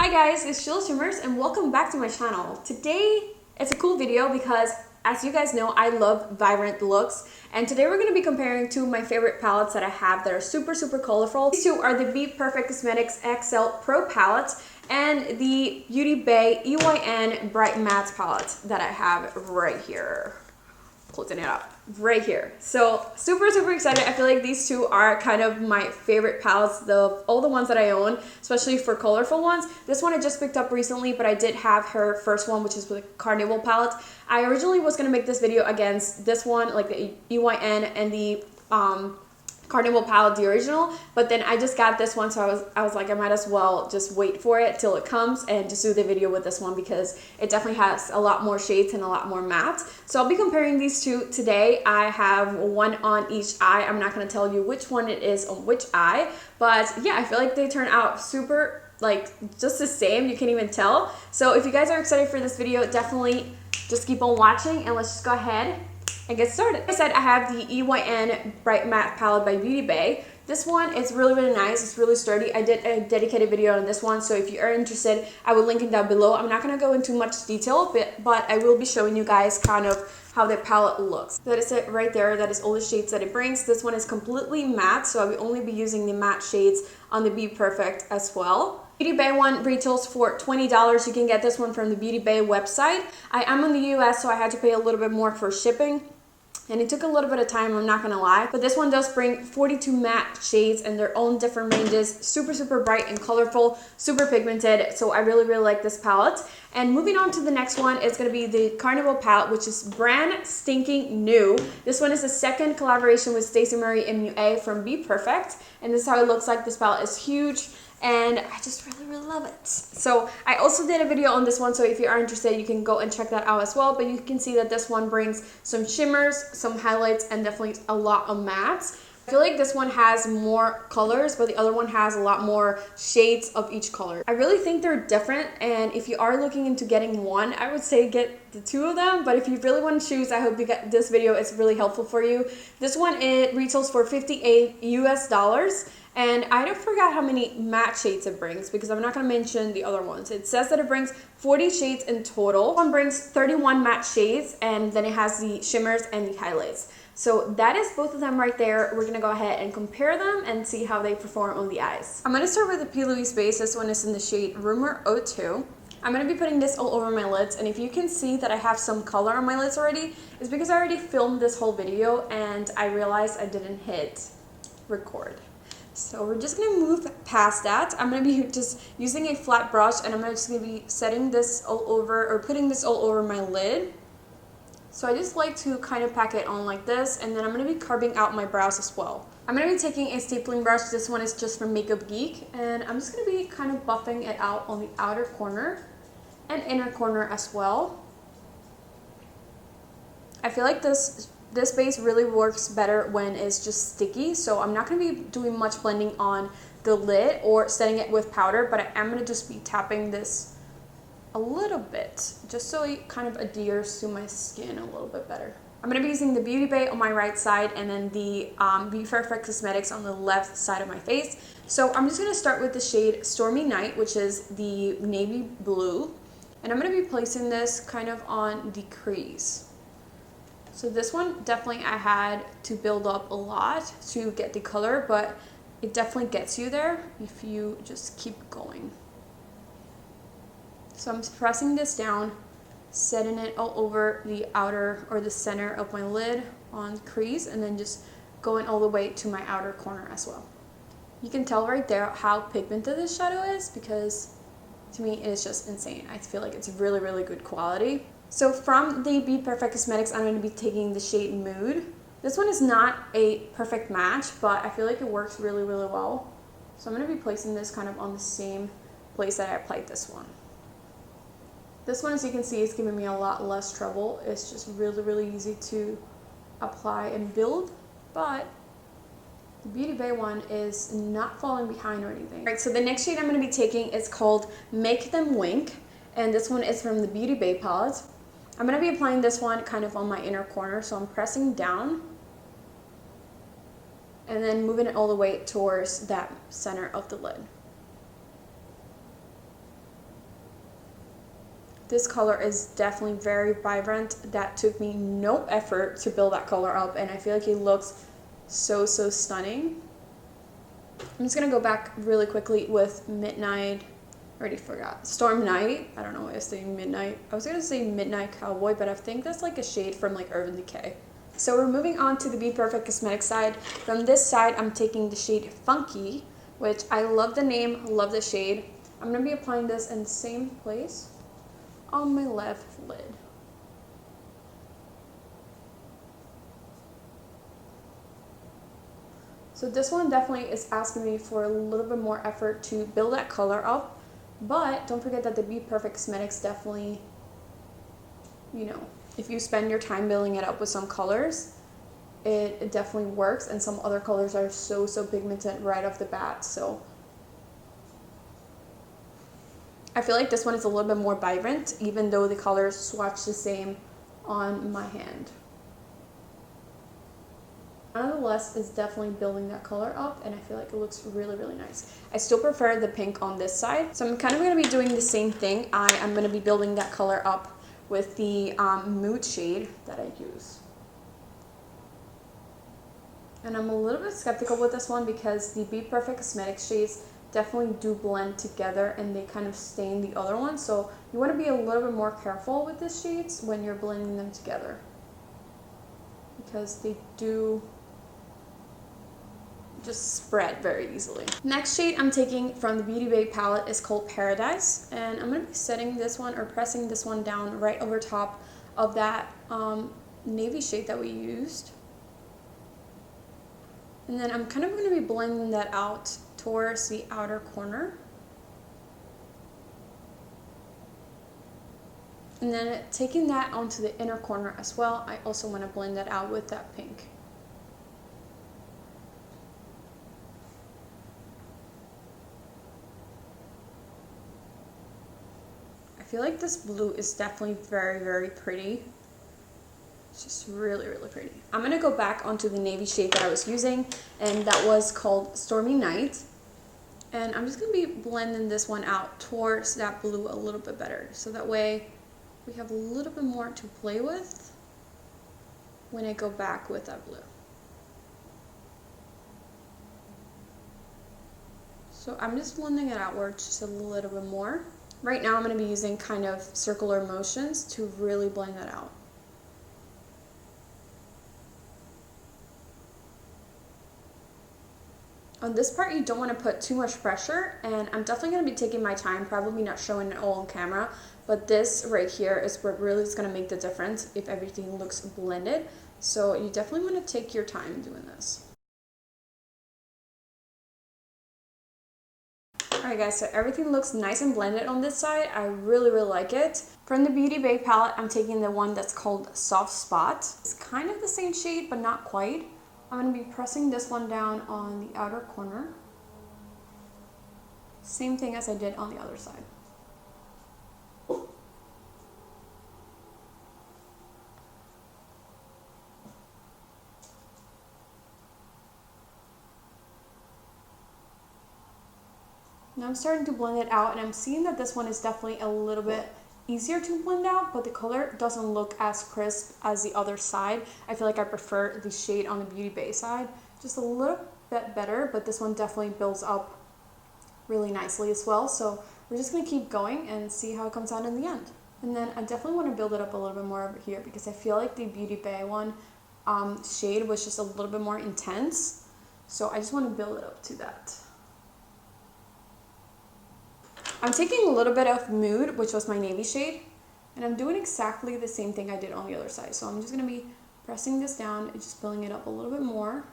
Hi guys, it's Sheila Shimmers and welcome back to my channel. Today it's a cool video because as you guys know, I love vibrant looks, and today we're going to be comparing two of my favorite palettes that I have that are super colorful. These two are the BPERFECT Cosmetics XL Pro palette and the Beauty Bay EYN Bright Matte palette that I have right here. Closing it up right here. So super excited. I feel like these two are kind of my favorite palettes, all the ones that I own, especially for colorful ones. This one I just picked up recently, but I did have her first one, which is the Carnival palette. I originally was going to make this video against this one, like the EYN and the Carnival palette, the original, but then I just got this one, so I was like, I might as well just wait for it till it comes and just do the video with this one because it definitely has a lot more shades and a lot more matte. So I'll be comparing these two today. I have one on each eye. I'm not going to tell you which one it is on which eye, but yeah, I feel like they turn out super like just the same. You can't even tell. So if you guys are excited for this video, definitely just keep on watching and let's just go ahead and get started. Like I said, I have the EYN Bright Matte palette by Beauty Bay. This one is really nice. It's really sturdy. I did a dedicated video on this one, so if you are interested, I will link it down below. I'm not going to go into much detail, but I will be showing you guys kind of how the palette looks. That is it right there. That is all the shades that it brings. This one is completely matte, so I will only be using the matte shades on the BPERFECT as well. Beauty Bay one retails for $20. You can get this one from the Beauty Bay website. I am in the US, so I had to pay a little bit more for shipping. And it took a little bit of time, I'm not gonna lie. But this one does bring 42 matte shades in their own different ranges. Super bright and colorful, super pigmented. So I really like this palette. And moving on to the next one, it's gonna be the Carnival palette, which is brand stinking new. This one is the second collaboration with STACEY MUA from BPERFECT. And this is how it looks like. This palette is huge, and I just really love it. So I also did a video on this one, so if you are interested, you can go and check that out as well. But you can see that this one brings some shimmers, some highlights, and definitely a lot of mattes. I feel like this one has more colors, but the other one has a lot more shades of each color. I really think they're different, and if you are looking into getting one, I would say get the two of them. But if you really want to choose, I hope you get this video is really helpful for you. This one, it retails for $58 US. And I don't forget how many matte shades it brings because I'm not going to mention the other ones. It says that it brings 40 shades in total. One brings 31 matte shades, and then it has the shimmers and the highlights. So that is both of them right there. We're going to go ahead and compare them and see how they perform on the eyes. I'm going to start with the P. Louise base. This one is in the shade Rumor 02. I'm going to be putting this all over my lids, and if you can see that I have some color on my lids already, it's because I already filmed this whole video and I realized I didn't hit record. So we're just going to move past that. I'm going to be just using a flat brush, and I'm just going to be setting this all over, or putting this all over my lid. So I just like to kind of pack it on like this, and then I'm going to be carving out my brows as well. I'm going to be taking a stapling brush. This one is just from Makeup Geek, and I'm just going to be kind of buffing it out on the outer corner and inner corner as well. I feel like this base really works better when it's just sticky, so I'm not going to be doing much blending on the lid or setting it with powder, but I am going to just be tapping this a little bit just so it kind of adheres to my skin a little bit better. I'm going to be using the Beauty Bay on my right side and then the BPERFECT Cosmetics on the left side of my face. So I'm just going to start with the shade Stormy Night, which is the navy blue, and I'm going to be placing this kind of on the crease. So this one, definitely I had to build up a lot to get the color, but it definitely gets you there if you just keep going. So I'm pressing this down, setting it all over the outer or the center of my lid on crease, and then just going all the way to my outer corner as well. You can tell right there how pigmented this shadow is because to me it is just insane. I feel like it's really good quality. So from the BPERFECT Cosmetics, I'm going to be taking the shade Mood. This one is not a perfect match, but I feel like it works really well. So I'm going to be placing this kind of on the same place that I applied this one. This one, as you can see, is giving me a lot less trouble. It's just really easy to apply and build, but the Beauty Bay one is not falling behind or anything. All right, so the next shade I'm going to be taking is called Make Them Wink, and this one is from the Beauty Bay palette. I'm going to be applying this one kind of on my inner corner, so I'm pressing down and then moving it all the way towards that center of the lid. This color is definitely very vibrant. That took me no effort to build that color up, and I feel like it looks so stunning. I'm just gonna go back really quickly with Midnight. Already forgot. Storm Night. I don't know why I was saying Midnight. I was gonna say Midnight Cowboy, but I think that's like a shade from like Urban Decay. So we're moving on to the Be Perfect Cosmetics side. From this side, I'm taking the shade Funky, which I love the name, love the shade. I'm gonna be applying this in the same place on my left lid. So this one definitely is asking me for a little bit more effort to build that color up. But don't forget that the Be Perfect Cosmetics definitely, you know, if you spend your time building it up with some colors, it definitely works. And some other colors are so pigmented right off the bat. So I feel like this one is a little bit more vibrant, even though the colors swatch the same on my hand. Nonetheless, it's definitely building that color up, and I feel like it looks really nice. I still prefer the pink on this side, so I'm kind of going to be doing the same thing. I am going to be building that color up with the Mood shade that I use. And I'm a little bit skeptical with this one because the Be Perfect Cosmetics shades definitely do blend together and they kind of stain the other one, so you want to be a little bit more careful with these shades when you're blending them together because they do just spread very easily. Next shade I'm taking from the Beauty Bay palette is called Paradise, and I'm going to be setting this one or pressing this one down right over top of that navy shade that we used. And then I'm kind of going to be blending that out towards the outer corner. And then taking that onto the inner corner as well, I also want to blend that out with that pink. I feel like this blue is definitely very pretty. It's just really pretty. I'm going to go back onto the navy shade that I was using, and that was called Stormy Night. And I'm just going to be blending this one out towards that blue a little bit better, so that way we have a little bit more to play with when I go back with that blue. So I'm just blending it outwards just a little bit more. Right now I'm going to be using kind of circular motions to really blend that out. On this part, you don't want to put too much pressure, and I'm definitely going to be taking my time, probably not showing it all on camera, but this right here is what really is going to make the difference if everything looks blended. So you definitely want to take your time doing this. Alright guys, so everything looks nice and blended on this side. I really like it. From the Beauty Bay palette, I'm taking the one that's called Soft Spot. It's kind of the same shade, but not quite. I'm going to be pressing this one down on the outer corner. Same thing as I did on the other side. Now I'm starting to blend it out, and I'm seeing that this one is definitely a little bit easier to blend out, but the color doesn't look as crisp as the other side. I feel like I prefer the shade on the Beauty Bay side just a little bit better, but this one definitely builds up really nicely as well. So we're just going to keep going and see how it comes out in the end. And then I definitely want to build it up a little bit more over here because I feel like the Beauty Bay one shade was just a little bit more intense. So I just want to build it up to that. I'm taking a little bit of Mood, which was my navy shade, and I'm doing exactly the same thing I did on the other side. So I'm just going to be pressing this down and just building it up a little bit more.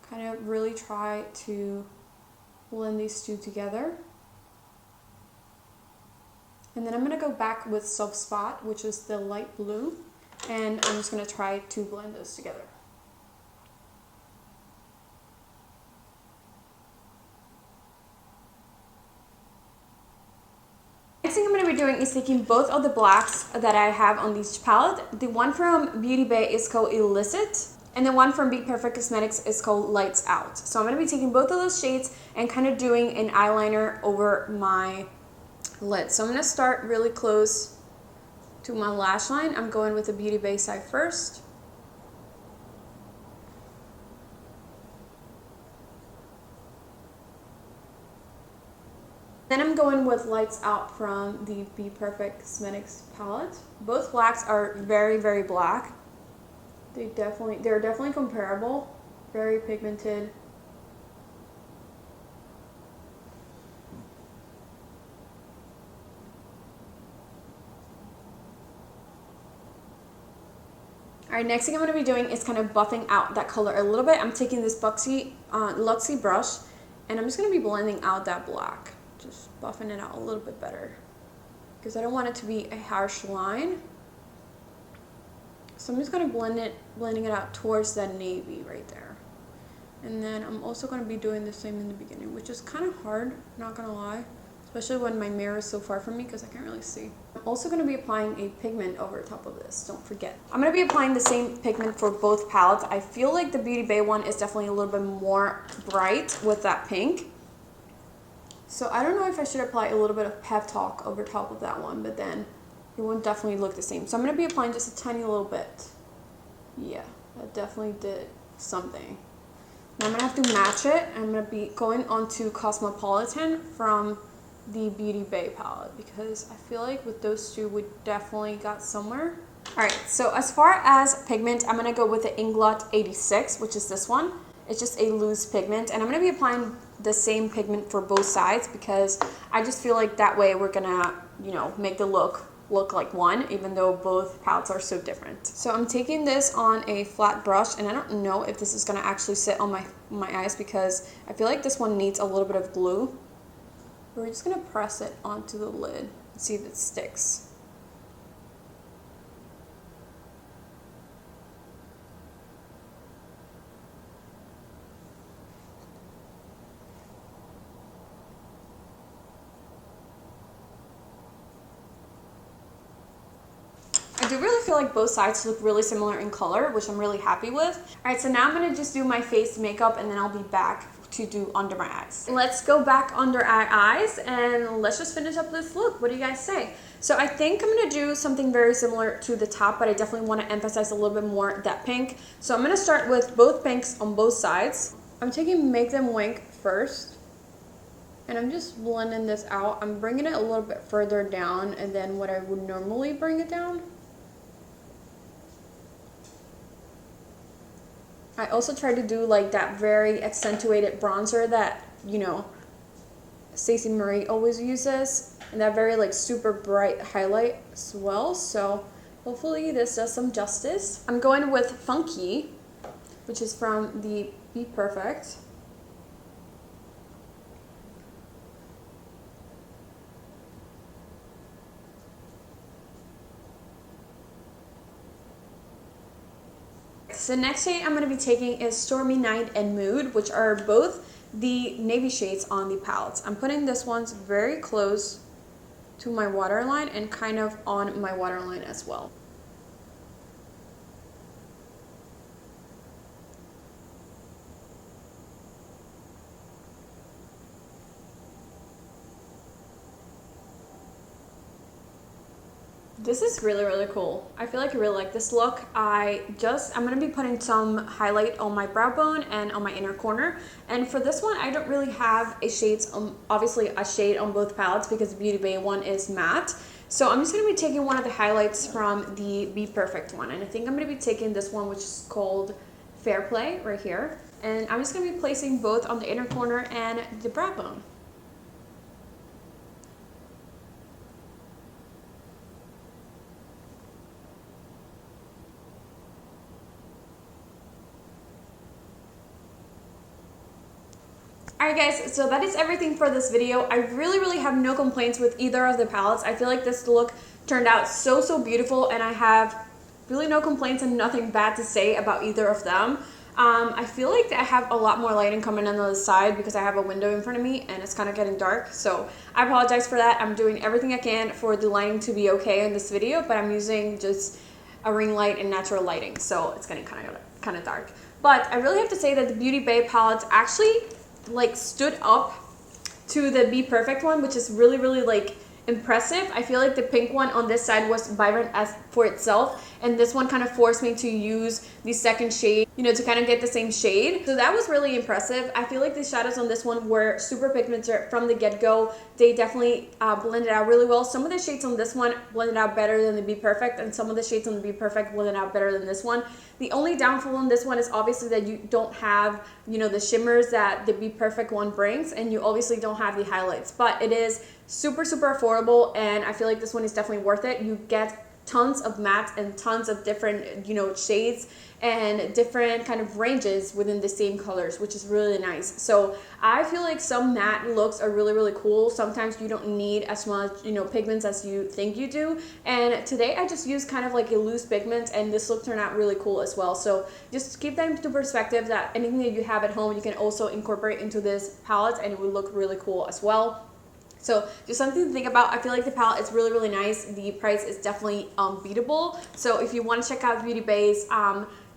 Kind of really try to blend these two together. And then I'm going to go back with Soft Spot, which is the light blue, and I'm just going to try to blend those together. Next thing I'm going to be doing is taking both of the blacks that I have on this palette. The one from Beauty Bay is called Illicit, and the one from Be Perfect Cosmetics is called Lights Out. So I'm going to be taking both of those shades and kind of doing an eyeliner over my lid. So I'm going to start really close to my lash line. I'm going with the Beauty Bay side first. Then I'm going with Lights Out from the BPERFECT Cosmetics palette. Both blacks are very, very black. They're definitely comparable. Very pigmented. Alright, next thing I'm going to be doing is kind of buffing out that color a little bit. I'm taking this Luxie brush, and I'm just going to be blending out that black. Just buffing it out a little bit better, because I don't want it to be a harsh line. So I'm just going to blending it out towards that navy right there. And then I'm also going to be doing the same in the beginning, which is kind of hard, not going to lie. Especially when my mirror is so far from me because I can't really see. I'm also going to be applying a pigment over top of this, don't forget. I'm going to be applying the same pigment for both palettes. I feel like the Beauty Bay one is definitely a little bit more bright with that pink. So I don't know if I should apply a little bit of Pep Talk over top of that one, but then it won't definitely look the same. So I'm going to be applying just a tiny little bit. Yeah, that definitely did something. Now I'm going to have to match it. I'm going to be going onto Cosmopolitan from the Beauty Bay palette, because I feel like with those two we definitely got somewhere. Alright, so as far as pigment, I'm going to go with the Inglot 86, which is this one. It's just a loose pigment, and I'm going to be applying the same pigment for both sides because I just feel like that way we're going to, you know, make the look like one, even though both palettes are so different. So I'm taking this on a flat brush, and I don't know if this is going to actually sit on my eyes because I feel like this one needs a little bit of glue. We're just going to press it onto the lid and see if it sticks. I do really feel like both sides look really similar in color, which I'm really happy with. Alright, so now I'm going to just do my face makeup, and then I'll be back to do under my eyes. Let's go back under our eyes and let's just finish up this look. What do you guys say? So I think I'm going to do something very similar to the top, but I definitely want to emphasize a little bit more that pink. So I'm going to start with both pinks on both sides. I'm taking Make Them Wink first, and I'm just blending this out. I'm bringing it a little bit further down and then what I would normally bring it down. I also try to do like that very accentuated bronzer that, you know, STACEY Marie always uses, and that very like super bright highlight as well. So hopefully this does some justice. I'm going with Funky, which is from the BPERFECT. So next shade I'm going to be taking is Stormy Night and Mood, which are both the navy shades on the palettes. I'm putting this one's very close to my waterline and kind of on my waterline as well. This is really, really cool. I feel like I really like this look. I'm going to be putting some highlight on my brow bone and on my inner corner. And for this one, I don't really have a shades, obviously a shade on both palettes because the Beauty Bay one is matte. So I'm just going to be taking one of the highlights from the BPERFECT one. And I think I'm going to be taking this one, which is called Fair Play right here. And I'm just going to be placing both on the inner corner and the brow bone. Alright guys, so that is everything for this video. I really have no complaints with either of the palettes. I feel like this look turned out so beautiful, and I have really no complaints and nothing bad to say about either of them. I feel like I have a lot more lighting coming in on the side because I have a window in front of me and it's kind of getting dark. So I apologize for that. I'm doing everything I can for the lighting to be okay in this video, but I'm using just a ring light and natural lighting, so it's getting kind of dark. But I really have to say that the Beauty Bay palettes actually like stood up to the BPERFECT one, which is really like impressive. I feel like the pink one on this side was vibrant as for itself, and this one kind of forced me to use the second shade, you know, to kind of get the same shade. So that was really impressive. I feel like the shadows on this one were super pigmented from the get-go. They definitely blended out really well. Some of the shades on this one blended out better than the Be Perfect, and some of the shades on the Be Perfect blended out better than this one. The only downfall on this one is obviously that you don't have, you know, the shimmers that the Be Perfect one brings, and you obviously don't have the highlights, but it is super affordable, and I feel like this one is definitely worth it. You get tons of mattes and tons of different, you know, shades and different kind of ranges within the same colors, which is really nice. So I feel like some matte looks are really cool. Sometimes you don't need as much, you know, pigments as you think you do, and today I just used kind of like a loose pigment, and this look turned out really cool as well. So just keep that into perspective, that anything that you have at home you can also incorporate into this palette, and it would look really cool as well. So just something to think about. I feel like the palette is really nice. The price is definitely beatable. So if you want to check out Beauty Bay's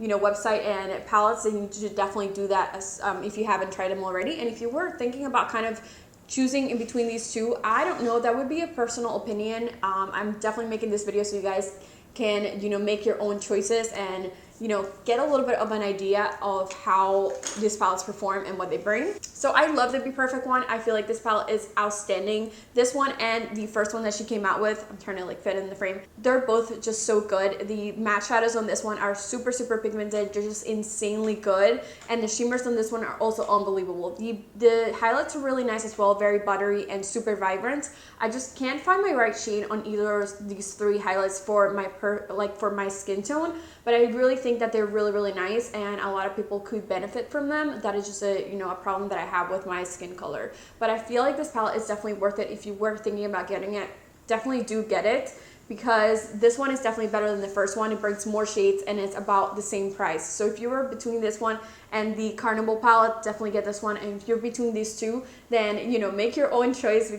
you know, website and palettes, then you should definitely do that as, if you haven't tried them already. And if you were thinking about kind of choosing in between these two, I don't know, that would be a personal opinion. I'm definitely making this video so you guys can, you know, make your own choices and, you know, get a little bit of an idea of how these palettes perform and what they bring. So I love the Be Perfect one. I feel like this palette is outstanding. This one and the first one that she came out with, I'm trying to like fit in the frame, they're both just so good. The matte shadows on this one are super pigmented. They're just insanely good, and the shimmers on this one are also unbelievable. The highlights are really nice as well, very buttery and super vibrant. I just can't find my right shade on either of these three highlights for my for my skin tone, but I really think that they're really nice, and a lot of people could benefit from them. That is just a, you know, a problem that I have with my skin color. But I feel like this palette is definitely worth it. If you were thinking about getting it, definitely do get it, because this one is definitely better than the first one. It brings more shades and it's about the same price. So if you were between this one and the Carnival palette, definitely get this one. And if you're between these two, then, you know, make your own choice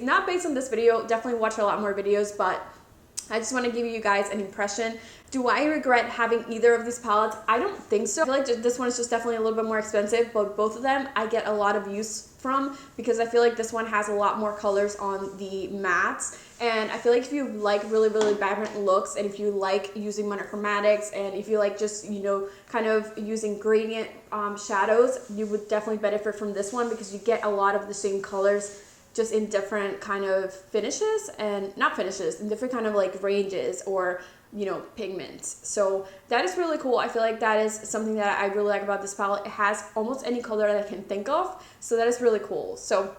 not based on this video. Definitely watch a lot more videos, but I just want to give you guys an impression. Do I regret having either of these palettes? I don't think so. I feel like this one is just definitely a little bit more expensive, but both of them I get a lot of use from, because I feel like this one has a lot more colors on the mattes. And I feel like if you like really vibrant looks, and if you like using monochromatics, and if you like just, you know, kind of using gradient shadows, you would definitely benefit from this one, because you get a lot of the same colors just in different kind of finishes, and not finishes, in different kind of like ranges or, you know, pigments. So that is really cool. I feel like that is something that I really like about this palette. It has almost any color that I can think of, so that is really cool. So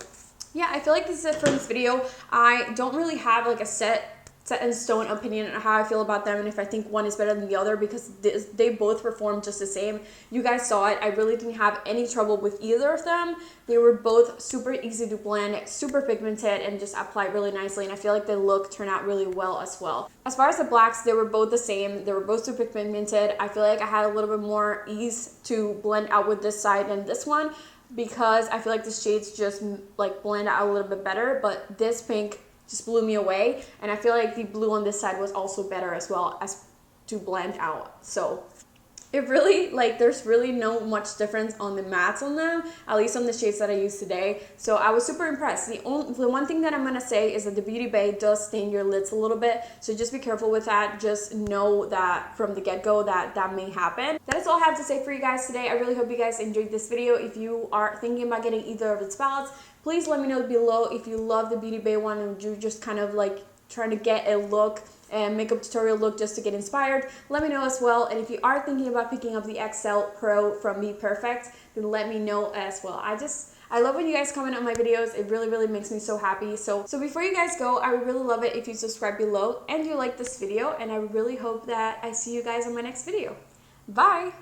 yeah, I feel like this is it for this video. I don't really have like a set in stone opinion on how I feel about them, and if I think one is better than the other, because they both perform just the same. You guys saw it. I really didn't have any trouble with either of them. They were both super easy to blend, super pigmented, and just applied really nicely, and I feel like the look turned out really well as well. As far as the blacks, they were both the same. They were both super pigmented. I feel like I had a little bit more ease to blend out with this side than this one, because I feel like the shades just like blend out a little bit better, but this pink just blew me away, and I feel like the blue on this side was also better as well as to blend out. So it really, like, there's really no much difference on the mattes on them, at least on the shades that I used today. So I was super impressed. The one thing that I'm gonna say is that the Beauty Bay does stain your lids a little bit, so just be careful with that. Just know that from the get-go that may happen. That is all I have to say for you guys today. I really hope you guys enjoyed this video. If you are thinking about getting either of its palettes, please let me know below. If you love the Beauty Bay one and you're just kind of like trying to get a look and makeup tutorial look just to get inspired, let me know as well. And if you are thinking about picking up the XL Pro from Be Perfect, then let me know as well. I love when you guys comment on my videos. It really makes me so happy. So before you guys go, I would really love it if you subscribe below and you like this video, and I really hope that I see you guys on my next video. Bye!